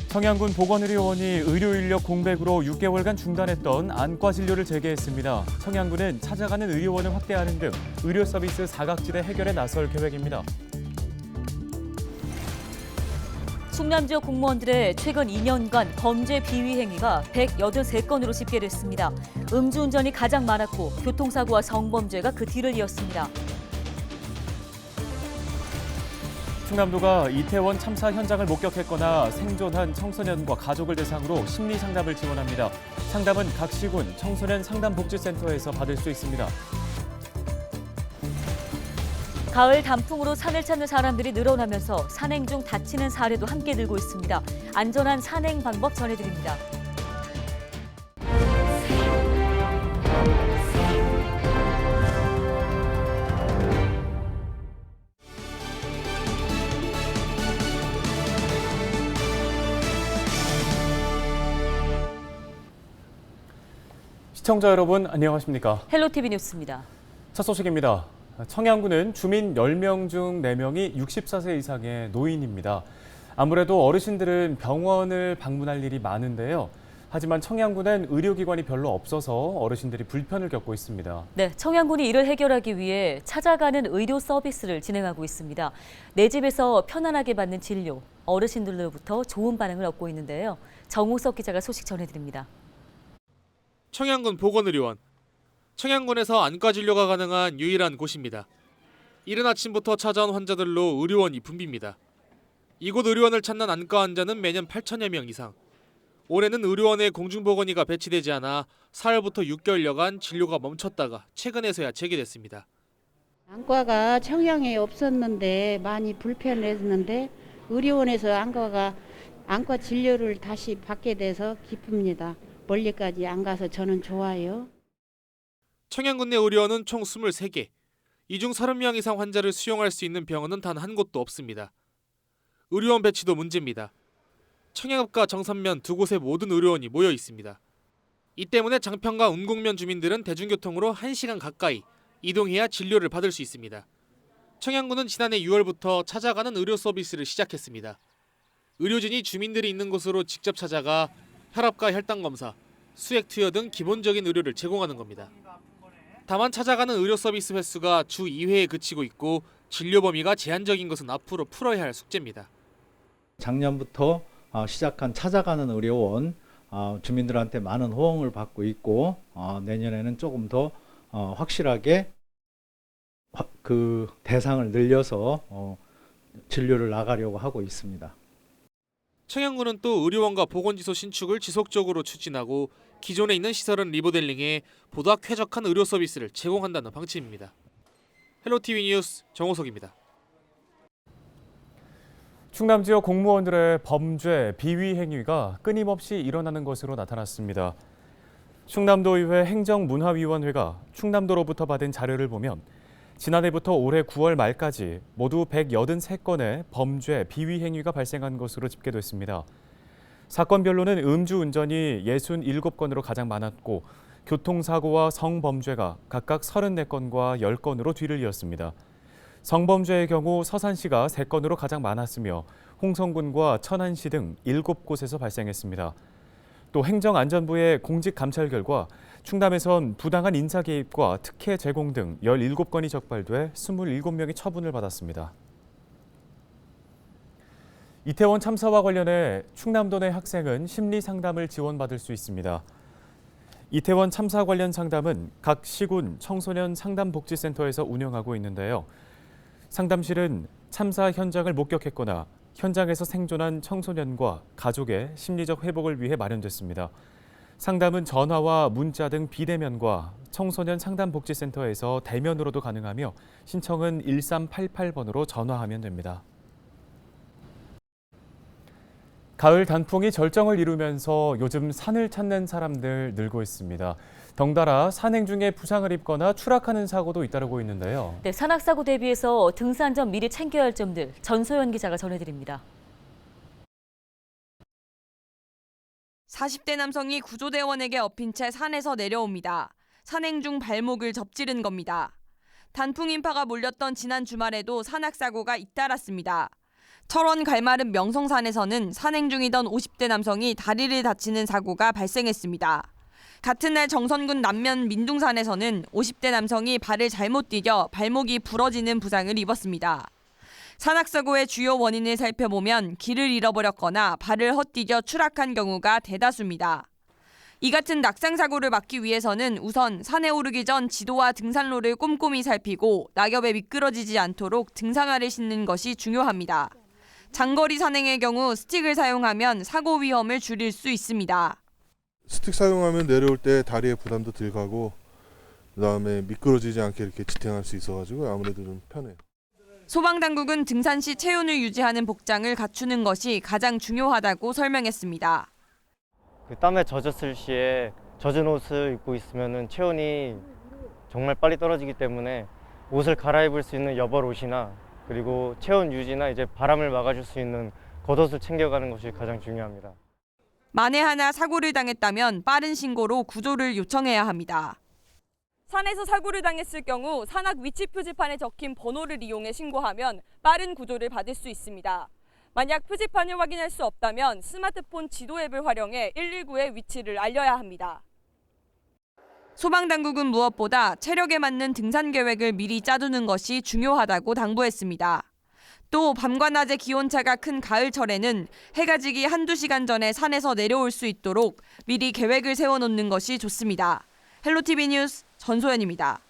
청양군 보건의료원이 의료 인력 공백으로 6개월간 중단했던 안과 진료를 재개했습니다. 청양군은 찾아가는 의료원을 확대하는 등 의료 서비스 사각지대 해결에 나설 계획입니다. 충남 지역 공무원들의 최근 2년간 범죄 비위 행위가 183건으로 집계됐습니다. 음주운전이 가장 많았고 교통사고와 성범죄가 그 뒤를 이었습니다. 충남도가 이태원 참사 현장을 목격했거나 생존한 청소년과 가족을 대상으로 심리 상담을 지원합니다. 상담은 각 시군 청소년 상담복지센터에서 받을 수 있습니다. 가을 단풍으로 산을 찾는 사람들이 늘어나면서 산행 중 다치는 사례도 함께 늘고 있습니다. 안전한 산행 방법 전해드립니다. 시청자 여러분 안녕하십니까? 헬로티비 뉴스입니다. 첫 소식입니다. 청양군은 주민 10명 중 4명이 64세 이상의 노인입니다. 아무래도 어르신들은 병원을 방문할 일이 많은데요. 하지만 청양군엔 의료기관이 별로 없어서 어르신들이 불편을 겪고 있습니다. 네, 청양군이 이를 해결하기 위해 찾아가는 의료 서비스를 진행하고 있습니다. 내 집에서 편안하게 받는 진료, 어르신들로부터 좋은 반응을 얻고 있는데요. 정우석 기자가 소식 전해드립니다. 청양군 보건의료원. 청양군에서 안과 진료가 가능한 유일한 곳입니다. 이른 아침부터 찾아온 환자들로 의료원이 붐빕니다. 이곳 의료원을 찾는 안과 환자는 매년 8천여 명 이상. 올해는 의료원에 공중보건의가 배치되지 않아 4월부터 6개월여간 진료가 멈췄다가 최근에서야 재개됐습니다. 안과가 청양에 없었는데 많이 불편했는데 의료원에서 안과 진료를 다시 받게 돼서 기쁩니다. 멀리까지 안 가서 저는 좋아요. 청양군 내 의료원은 총 23개. 이 중 30명 이상 환자를 수용할 수 있는 병원은 단 한 곳도 없습니다. 의료원 배치도 문제입니다. 청양읍과 정산면 두 곳의 모든 의료원이 모여 있습니다. 이 때문에 장평과 운곡면 주민들은 대중교통으로 1시간 가까이 이동해야 진료를 받을 수 있습니다. 청양군은 지난해 6월부터 찾아가는 의료 서비스를 시작했습니다. 의료진이 주민들이 있는 곳으로 직접 찾아가 혈압과 혈당 검사, 수액 투여 등 기본적인 의료를 제공하는 겁니다. 다만 찾아가는 의료 서비스 횟수가 주 2회에 그치고 있고 진료 범위가 제한적인 것은 앞으로 풀어야 할 숙제입니다. 작년부터 시작한 찾아가는 의료원, 주민들한테 많은 호응을 받고 있고 내년에는 조금 더 확실하게 그 대상을 늘려서 진료를 나가려고 하고 있습니다. 청양군은 또 의료원과 보건지소 신축을 지속적으로 추진하고 기존에 있는 시설은 리모델링해 보다 쾌적한 의료 서비스를 제공한다는 방침입니다. 헬로티비 뉴스 정호석입니다. 충남 지역 공무원들의 범죄, 비위 행위가 끊임없이 일어나는 것으로 나타났습니다. 충남도의회 행정문화위원회가 충남도로부터 받은 자료를 보면 지난해부터 올해 9월 말까지 모두 183건의 범죄, 비위 행위가 발생한 것으로 집계됐습니다. 사건별로는 음주운전이 67건으로 가장 많았고 교통사고와 성범죄가 각각 34건과 10건으로 뒤를 이었습니다. 성범죄의 경우 서산시가 3건으로 가장 많았으며 홍성군과 천안시 등 7곳에서 발생했습니다. 또 행정안전부의 공직감찰 결과 충남에선 부당한 인사 개입과 특혜 제공 등 17건이 적발돼 27명이 처분을 받았습니다. 이태원 참사와 관련해 충남도 내 학생은 심리 상담을 지원받을 수 있습니다. 이태원 참사 관련 상담은 각 시군 청소년 상담복지센터에서 운영하고 있는데요. 상담실은 참사 현장을 목격했거나 현장에서 생존한 청소년과 가족의 심리적 회복을 위해 마련됐습니다. 상담은 전화와 문자 등 비대면과 청소년 상담복지센터에서 대면으로도 가능하며 신청은 1388번으로 전화하면 됩니다. 가을 단풍이 절정을 이루면서 요즘 산을 찾는 사람들 늘고 있습니다. 덩달아 산행 중에 부상을 입거나 추락하는 사고도 잇따르고 있는데요. 네, 산악사고 대비해서 등산 전 미리 챙겨야 할 점들 전소연 기자가 전해드립니다. 40대 남성이 구조대원에게 엎인 채 산에서 내려옵니다. 산행 중 발목을 접지른 겁니다. 단풍 인파가 몰렸던 지난 주말에도 산악사고가 잇따랐습니다. 철원 갈마름 명성산에서는 산행 중이던 50대 남성이 다리를 다치는 사고가 발생했습니다. 같은 날 정선군 남면 민둥산에서는 50대 남성이 발을 잘못 디뎌 발목이 부러지는 부상을 입었습니다. 산악사고의 주요 원인을 살펴보면 길을 잃어버렸거나 발을 헛디뎌 추락한 경우가 대다수입니다. 이 같은 낙상사고를 막기 위해서는 우선 산에 오르기 전 지도와 등산로를 꼼꼼히 살피고 낙엽에 미끄러지지 않도록 등산화를 신는 것이 중요합니다. 장거리 산행의 경우 스틱을 사용하면 사고 위험을 줄일 수 있습니다. 스틱 사용하면 내려올 때 다리에 부담도 덜 가고 그다음에 미끄러지지 않게 이렇게 지탱할 수 있어가지고 아무래도 좀 편해요. 소방당국은 등산 시 체온을 유지하는 복장을 갖추는 것이 가장 중요하다고 설명했습니다. 땀에 젖었을 시에 젖은 옷을 입고 있으면 체온이 정말 빨리 떨어지기 때문에 옷을 갈아입을 수 있는 여벌 옷이나 그리고 체온 유지나 이제 바람을 막아줄 수 있는 겉옷을 챙겨가는 것이 가장 중요합니다. 만에 하나 사고를 당했다면 빠른 신고로 구조를 요청해야 합니다. 산에서 사고를 당했을 경우 산악 위치 표지판에 적힌 번호를 이용해 신고하면 빠른 구조를 받을 수 있습니다. 만약 표지판을 확인할 수 없다면 스마트폰 지도 앱을 활용해 119의 위치를 알려야 합니다. 소방당국은 무엇보다 체력에 맞는 등산 계획을 미리 짜두는 것이 중요하다고 당부했습니다. 또 밤과 낮의 기온차가 큰 가을철에는 해가 지기 한두 시간 전에 산에서 내려올 수 있도록 미리 계획을 세워놓는 것이 좋습니다. 헬로티비 뉴스 전소연입니다.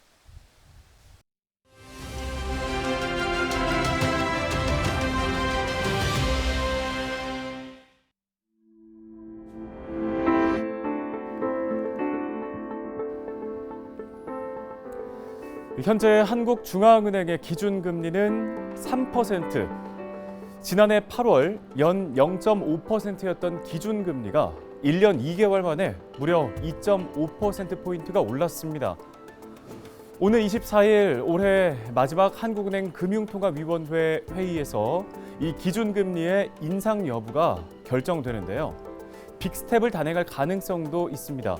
현재 한국중앙은행의 기준금리는 3%. 지난해 8월 연 0.5%였던 기준금리가 1년 2개월 만에 무려 2.5%포인트가 올랐습니다. 오늘 24일 올해 마지막 한국은행 금융통화위원회 회의에서 이 기준금리의 인상 여부가 결정되는데요. 빅스텝을 단행할 가능성도 있습니다.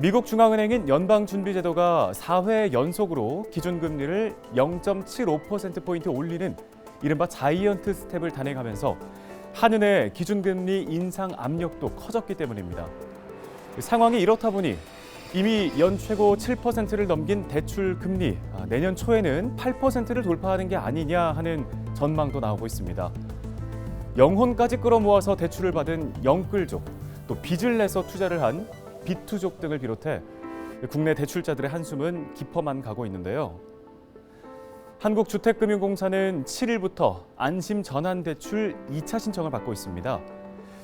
미국 중앙은행인 연방준비제도가 4회 연속으로 기준금리를 0.75%포인트 올리는 이른바 자이언트 스텝을 단행하면서 한은의 기준금리 인상 압력도 커졌기 때문입니다. 상황이 이렇다 보니 이미 연 최고 7%를 넘긴 대출 금리, 내년 초에는 8%를 돌파하는 게 아니냐 하는 전망도 나오고 있습니다. 영혼까지 끌어모아서 대출을 받은 영끌족, 또 빚을 내서 투자를 한 빚투족 등을 비롯해 국내 대출자들의 한숨은 깊어만 가고 있는데요. 한국주택금융공사는 7일부터 안심 전환대출 2차 신청을 받고 있습니다.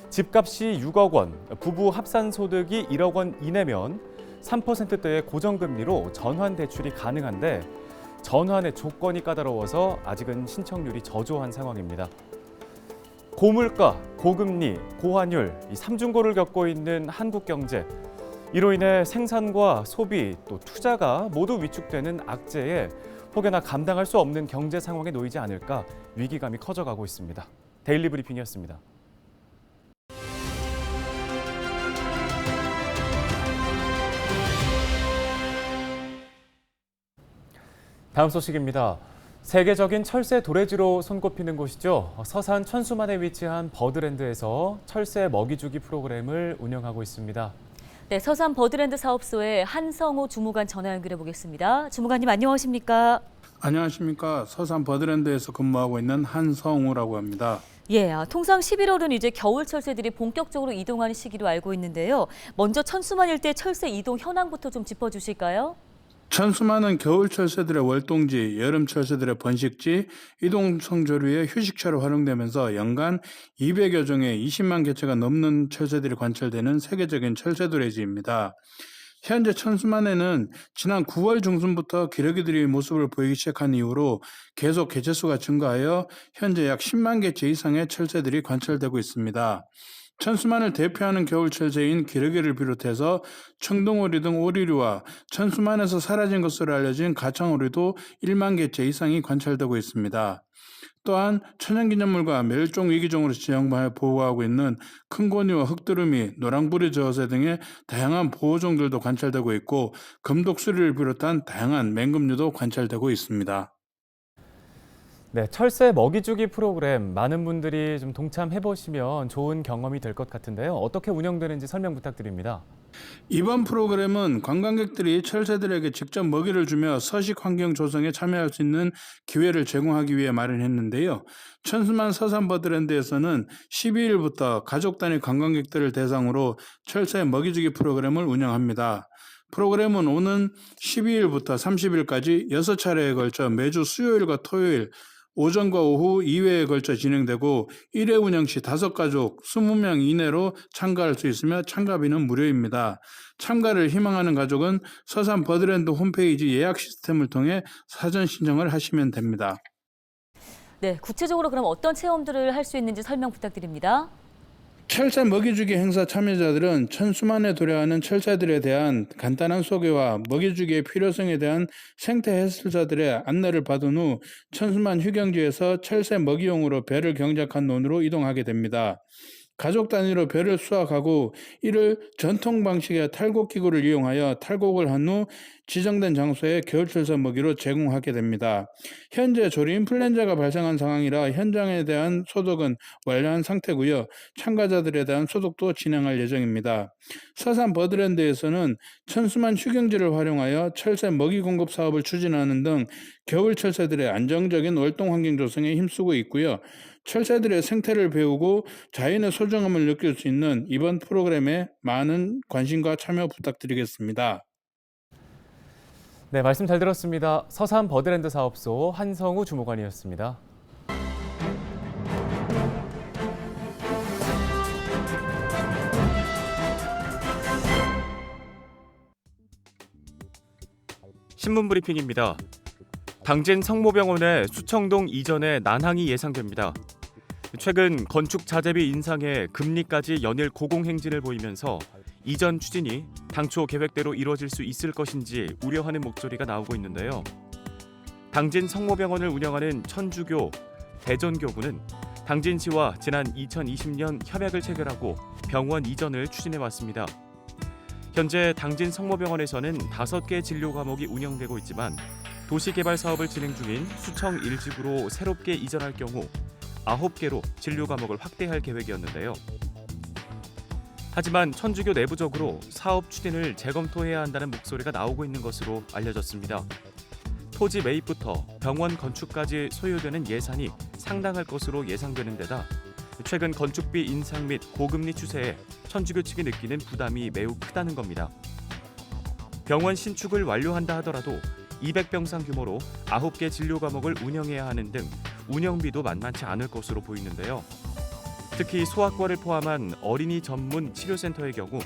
집값이 6억 원, 부부 합산 소득이 1억 원 이내면 3%대의 고정금리로 전환대출이 가능한데 전환의 조건이 까다로워서 아직은 신청률이 저조한 상황입니다. 고물가, 고금리, 고환율, 이 3중고를 겪고 있는 한국 경제. 이로 인해 생산과 소비 또 투자가 모두 위축되는 악재에 혹여나 감당할 수 없는 경제 상황에 놓이지 않을까 위기감이 커져가고 있습니다. 데일리 브리핑이었습니다. 다음 소식입니다. 세계적인 철새 도래지로 손꼽히는 곳이죠. 서산 천수만에 위치한 버드랜드에서 철새 먹이주기 프로그램을 운영하고 있습니다. 네, 서산 버드랜드 사업소의 한성호 주무관 전화 연결해 보겠습니다. 주무관님 안녕하십니까? 안녕하십니까. 서산 버드랜드에서 근무하고 있는 한성우라고 합니다. 예, 통상 11월은 이제 겨울 철새들이 본격적으로 이동하는 시기로 알고 있는데요. 먼저 천수만 일대 철새 이동 현황부터 좀 짚어주실까요? 천수만은 겨울 철새들의 월동지, 여름 철새들의 번식지, 이동성 조류의 휴식처로 활용되면서 연간 200여 종의 20만 개체가 넘는 철새들이 관찰되는 세계적인 철새 도래지입니다. 현재 천수만에는 지난 9월 중순부터 기러기들이 모습을 보이기 시작한 이후로 계속 개체수가 증가하여 현재 약 10만 개체 이상의 철새들이 관찰되고 있습니다. 천수만을 대표하는 겨울 철새인 기러기를 비롯해서 청동오리 등 오리류와 천수만에서 사라진 것으로 알려진 가창오리도 1만 개체 이상이 관찰되고 있습니다. 또한 천연기념물과 멸종위기종으로 지정하여 보호하고 있는 큰고니와 흑두루미, 노랑부리 저어새 등의 다양한 보호종들도 관찰되고 있고 금독수리를 비롯한 다양한 맹금류도 관찰되고 있습니다. 네, 철새 먹이주기 프로그램 많은 분들이 좀 동참해 보시면 좋은 경험이 될 것 같은데요. 어떻게 운영되는지 설명 부탁드립니다. 이번 프로그램은 관광객들이 철새들에게 직접 먹이를 주며 서식 환경 조성에 참여할 수 있는 기회를 제공하기 위해 마련했는데요. 천수만 서산버드랜드에서는 12일부터 가족 단위 관광객들을 대상으로 철새 먹이주기 프로그램을 운영합니다. 프로그램은 오는 12일부터 30일까지 6차례에 걸쳐 매주 수요일과 토요일 오전과 오후 2회에 걸쳐 진행되고 1회 운영 시 5가족 20명 이내로 참가할 수 있으며 참가비는 무료입니다. 참가를 희망하는 가족은 서산 버드랜드 홈페이지 예약 시스템을 통해 사전 신청을 하시면 됩니다. 네, 구체적으로 그럼 어떤 체험들을 할 수 있는지 설명 부탁드립니다. 철새 먹이주기 행사 참여자들은 천수만에 도래하는 철새들에 대한 간단한 소개와 먹이주기의 필요성에 대한 생태 해설자들의 안내를 받은 후 천수만 휴경지에서 철새 먹이용으로 배를 경작한 논으로 이동하게 됩니다. 가족 단위로 배를 수확하고 이를 전통 방식의 탈곡기구를 이용하여 탈곡을 한 후 지정된 장소에 겨울철새 먹이로 제공하게 됩니다. 현재 조류 인플루엔자가 발생한 상황이라 현장에 대한 소독은 완료한 상태고요. 참가자들에 대한 소독도 진행할 예정입니다. 서산 버드랜드에서는 천수만 휴경지를 활용하여 철새 먹이 공급 사업을 추진하는 등 겨울 철새들의 안정적인 활동 환경 조성에 힘쓰고 있고요. 철새들의 생태를 배우고 자연의 소중함을 느낄 수 있는 이번 프로그램에 많은 관심과 참여 부탁드리겠습니다. 네, 말씀 잘 들었습니다. 서산 버드랜드 사업소 한성우 주무관이었습니다. 신문 브리핑입니다. 당진 성모병원의 수청동 이전에 난항이 예상됩니다. 최근 건축 자재비 인상에 금리까지 연일 고공행진을 보이면서 이전 추진이 당초 계획대로 이루어질 수 있을 것인지 우려하는 목소리가 나오고 있는데요. 당진 성모병원을 운영하는 천주교 대전교구는 당진시와 지난 2020년 협약을 체결하고 병원 이전을 추진해 왔습니다. 현재 당진 성모병원에서는 5개 진료 과목이 운영되고 있지만 도시개발 사업을 진행 중인 수청 일지구로 새롭게 이전할 경우 9개로 진료 과목을 확대할 계획이었는데요. 하지만 천주교 내부적으로 사업 추진을 재검토해야 한다는 목소리가 나오고 있는 것으로 알려졌습니다. 토지 매입부터 병원 건축까지 소요되는 예산이 상당할 것으로 예상되는 데다 최근 건축비 인상 및 고금리 추세에 천주교 측이 느끼는 부담이 매우 크다는 겁니다. 병원 신축을 완료한다 하더라도 200병상 규모로 9개 진료 과목을 운영해야 하는 등 운영비도 만만치 않을 것으로 보이는데요. 특히 소아과를 포함한 어린이 전문 치료센터의 경우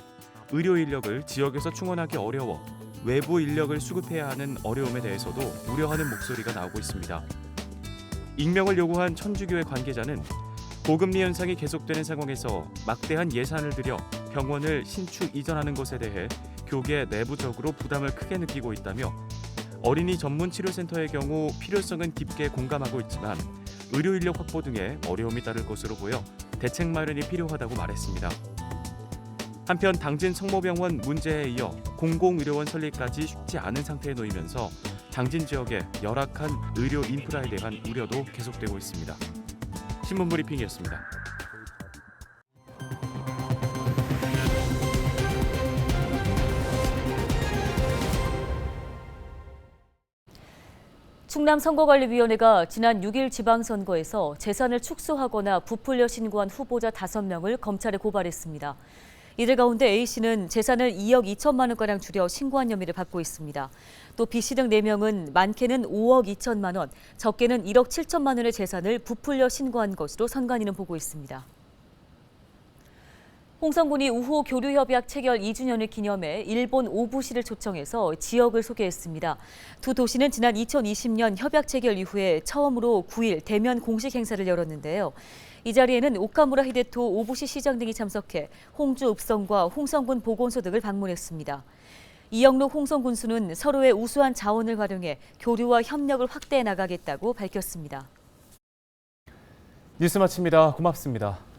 의료 인력을 지역에서 충원하기 어려워 외부 인력을 수급해야 하는 어려움에 대해서도 우려하는 목소리가 나오고 있습니다. 익명을 요구한 천주교의 관계자는 고금리 현상이 계속되는 상황에서 막대한 예산을 들여 병원을 신축 이전하는 것에 대해 교계 내부적으로 부담을 크게 느끼고 있다며 어린이 전문 치료센터의 경우 필요성은 깊게 공감하고 있지만 의료 인력 확보 등에 어려움이 따를 것으로 보여 대책 마련이 필요하다고 말했습니다. 한편 당진 성모병원 문제에 이어 공공의료원 설립까지 쉽지 않은 상태에 놓이면서 당진 지역의 열악한 의료 인프라에 대한 우려도 계속되고 있습니다. 신문 브리핑이었습니다. 충남선거관리위원회가 지난 6일 지방선거에서 재산을 축소하거나 부풀려 신고한 후보자 5명을 검찰에 고발했습니다. 이들 가운데 A씨는 재산을 2억 2천만 원가량 줄여 신고한 혐의를 받고 있습니다. 또 B씨 등 4명은 많게는 5억 2천만 원, 적게는 1억 7천만 원의 재산을 부풀려 신고한 것으로 선관위는 보고 있습니다. 홍성군이 우호 교류협약 체결 2주년을 기념해 일본 오부시를 초청해서 지역을 소개했습니다. 두 도시는 지난 2020년 협약 체결 이후에 처음으로 9일 대면 공식 행사를 열었는데요. 이 자리에는 오카무라 히데토 오부시 시장 등이 참석해 홍주 읍성과 홍성군 보건소 등을 방문했습니다. 이영록 홍성군수는 서로의 우수한 자원을 활용해 교류와 협력을 확대해 나가겠다고 밝혔습니다. 뉴스 마칩니다. 고맙습니다.